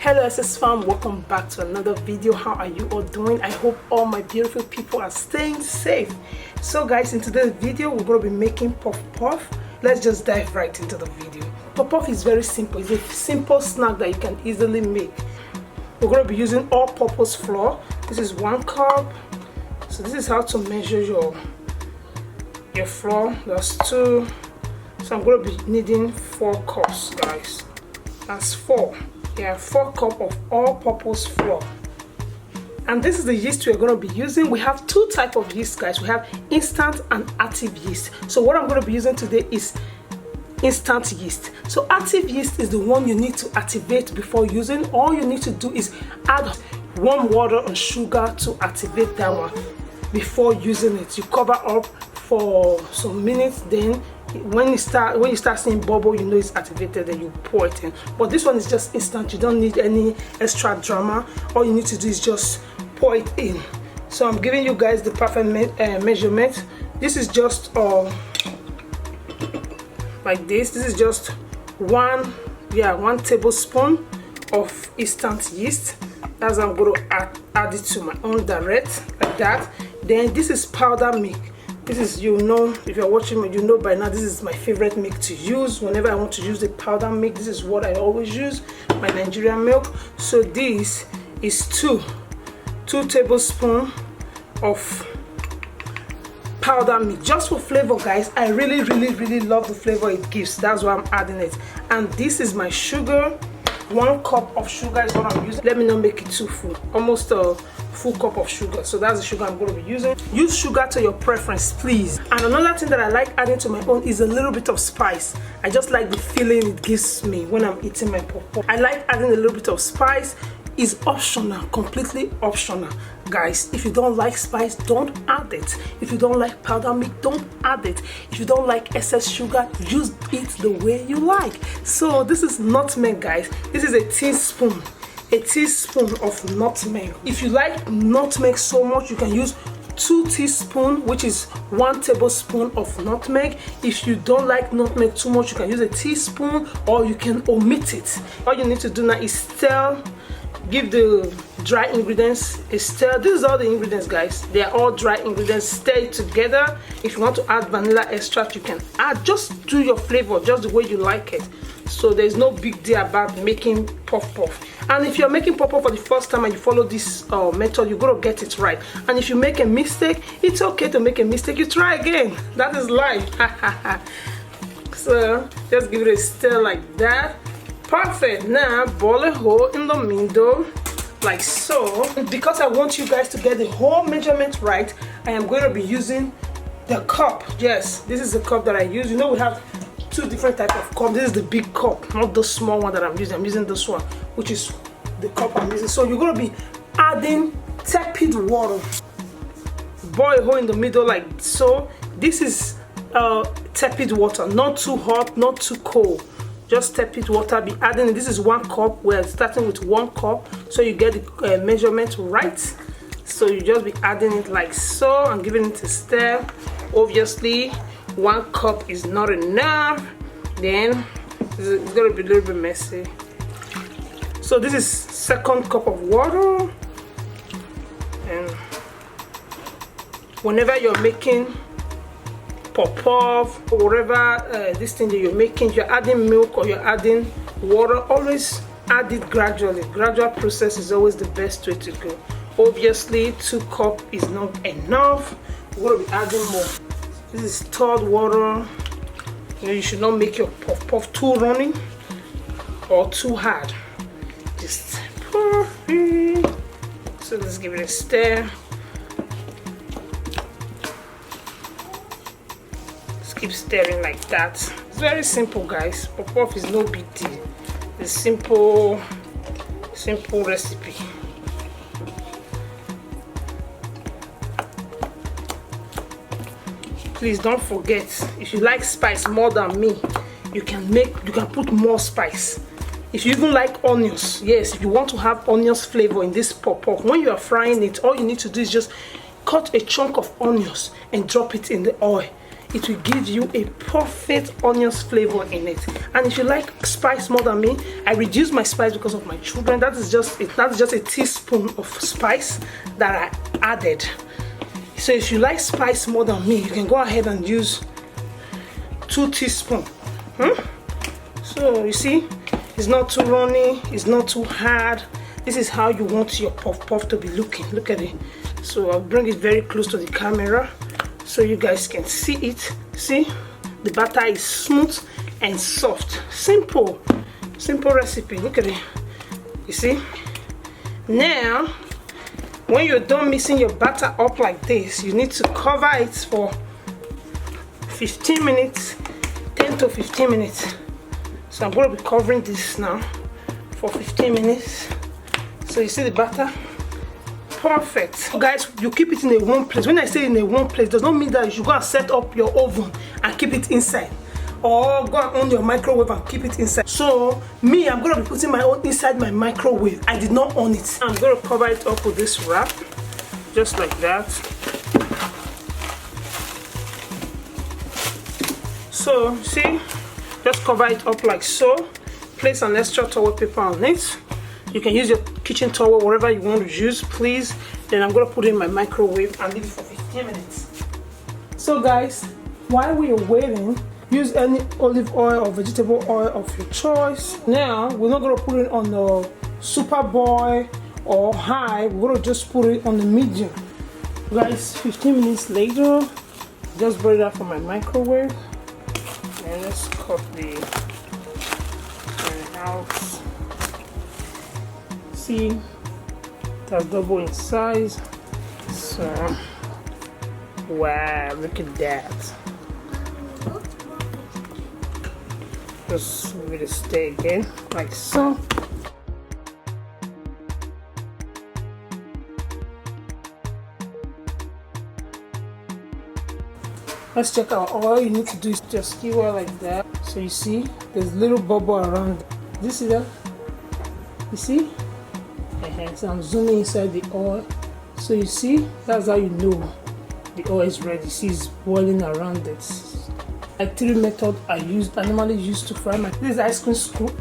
Hello SS fam, welcome back to another video. How are you all doing? I hope all my beautiful people are staying safe. So guys, in today's video we're going to be making puff puff. Let's just dive right into the video. Puff puff is very simple. It's a simple snack that you can easily make. We're going to be using all-purpose flour. This is 1 cup. So this is how to measure your flour. That's 2. So I'm going to be needing 4 cups, guys. That's 4. Yeah, 4 cups of all-purpose flour. And this is the yeast we're going to be using. We have 2 types of yeast, guys. We have instant and active yeast. So what I'm going to be using today is instant yeast. So active yeast is the one you need to activate before using. All you need to do is add warm water and sugar to activate that one before using it. You cover up for some minutes, then when you start seeing bubble, you know it's activated, and you pour it in. But this one is just instant. You don't need any extra drama. All you need to do is just pour it in. So I'm giving you guys the perfect measurement. This is just like this. This is just 1 tablespoon of instant yeast. As I'm going to add it to my own direct, like that. Then this is powder milk. This is, you know, if you're watching me, you know by now, this is my favorite milk to use. Whenever I want to use the powder milk, this is what I always use, my Nigerian milk. So this is 2 tablespoons of powder milk, just for flavor, guys. I really love the flavor it gives. That's why I'm adding it. And this is my sugar. 1 cup of sugar is what I'm using. Let me not make it too full. Almost a full cup of sugar. So that's the sugar I'm going to be using. Use sugar to your preference, please. And another thing that I like adding to my own is a little bit of spice. I just like the feeling it gives me when I'm eating my puff. I like adding a little bit of spice. It's optional, completely optional, guys. If you don't like spice, don't add it. If you don't like powder milk, don't add it. If you don't like excess sugar, use it the way you like. So this is nutmeg, guys. This is a teaspoon of nutmeg. If you like nutmeg so much, you can use 2 teaspoons, which is 1 tablespoon of nutmeg. If you don't like nutmeg too much, you can use a teaspoon, or you can omit it. All you need to do now is stir. Give the dry ingredients a stir. This is all the ingredients, guys. They are all dry ingredients. Stir it together. If you want to add vanilla extract, you can add. Just do your flavor, just the way you like it. So there's no big deal about making puff puff. And if you're making puff puff for the first time and you follow this method, you're gonna get it right. And if you make a mistake, it's okay to make a mistake. You try again. That is life. So just give it a stir like that. Perfect. Now boil a hole in the middle like so. Because I want you guys to get the whole measurement right, I am going to be using the cup. Yes, this is the cup that I use. You know, we have 2 different types of cup. This is the big cup, not the small one that I'm using. I'm using this one, which is the cup I'm using. So you're going to be adding tepid water. Boil a hole in the middle like so. This is tepid water, not too hot, not too cold. Just tepid water. Be adding it. This is 1 cup. We're starting with 1 cup, so you get the measurement right. So you just be adding it like so and giving it a stir. Obviously 1 cup is not enough, then it's gonna be a little bit messy. So this is 2nd cup of water. And whenever you're making puff puff or whatever this thing that you're making, you're adding milk or you're adding water, always add it gradually. Gradual process is always the best way to go. Obviously 2 cups is not enough. We're going to be adding more. This is 3rd water. You should not make your puff puff too runny or too hard. Just perfect. So let's give it a stir. Keep stirring like that. It's very simple, guys. Puff puff is no big deal. It's simple recipe. Please don't forget, if you like spice more than me, you can put more spice. If you even like onions, yes, if you want to have onions flavor in this puff puff, when you are frying it, all you need to do is just cut a chunk of onions and drop it in the oil. it will give you a perfect onions flavor in it. And if you like spice more than me, I reduce my spice because of my children. That's just a teaspoon of spice that I added. So if you like spice more than me, you can go ahead and use 2 teaspoons. So you see, it's not too runny, it's not too hard. This is how you want your puff puff to be looking. Look at it. So I'll bring it very close to the camera so you guys can see it. See, the batter is smooth and soft. Simple recipe. Look at it. You see, now when you're done mixing your batter up like this, you need to cover it for 15 minutes, 10 to 15 minutes. So I'm going to be covering this now for 15 minutes. So you see the batter? Perfect. So guys, you keep it in a warm place. When I say in a warm place, does not mean that you should go and set up your oven and keep it inside, or go and on your microwave and keep it inside. So me, I'm going to be putting my own inside my microwave. I did not on it. I'm going to cover it up with this wrap, just like that. So see, just cover it up like so. Place an extra towel paper on it. You can use your kitchen towel, whatever you want to use, please. Then I'm going to put it in my microwave and leave it for 15 minutes. So guys, while we are waiting, use any olive oil or vegetable oil of your choice. Now, we're not going to put it on the super boil or high. We're going to just put it on the medium. Guys, 15 minutes later, just brought it out from my microwave. And let's cut the out. See, that's double in size. So wow, look at that. Just move it to stay again like so. Let's check out. All you need to do is just skewer like that. So you see there's little bubble around. Do you see that? You see? So I'm zooming inside the oil. So you see, that's how you know the oil is ready. See, it's boiling around it. Like 3 methods I normally use to fry my. This is ice cream scoop.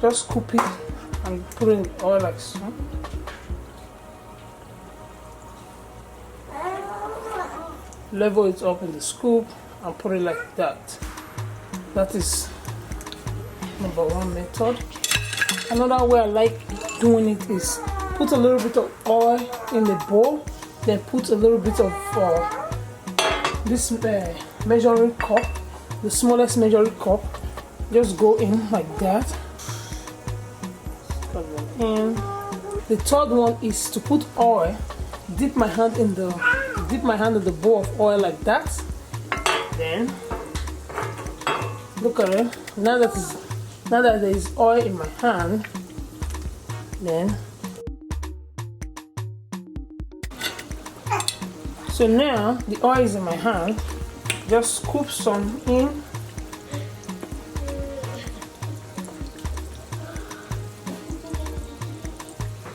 Just scoop it and put it in the oil like so. Level it up in the scoop and put it like that. That is number 1 method. Another way I like doing it is put a little bit of oil in the bowl, then put a little bit of this measuring cup, the smallest measuring cup. Just go in like that. Put one in. The third one is to put oil. Dip my hand in the bowl of oil like that. Then look at it. Now that there is oil in my hand, then so now the oil is in my hand. Just scoop some in.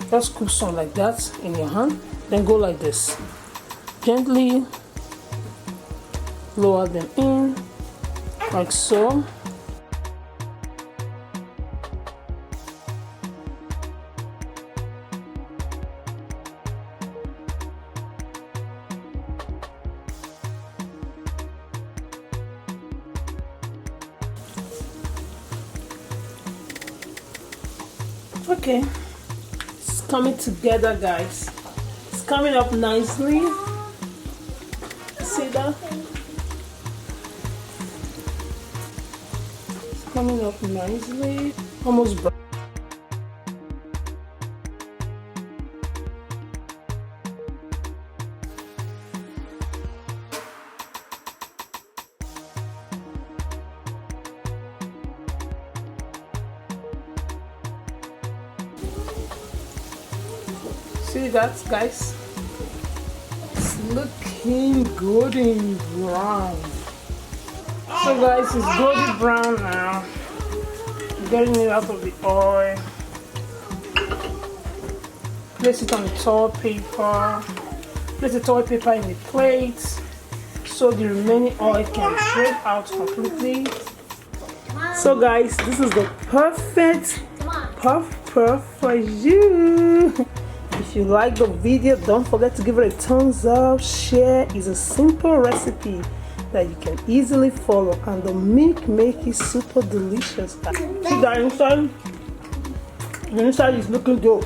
Just scoop some like that in your hand. Then go like this. Gently lower them in, like so. Okay, it's coming together, guys. It's coming up nicely. See that? It's coming up nicely. Almost brown. See that, guys? It's looking golden brown. So guys, it's golden brown now. I'm getting it out of the oil. Place it on the toilet paper. Place the toilet paper in the plate so the remaining oil can drain out completely. So guys, this is the perfect puff for you. If you like the video, don't forget to give it a thumbs up. Share. Is a simple recipe that you can easily follow, and the milk make it super delicious. See that inside? The inside is looking good.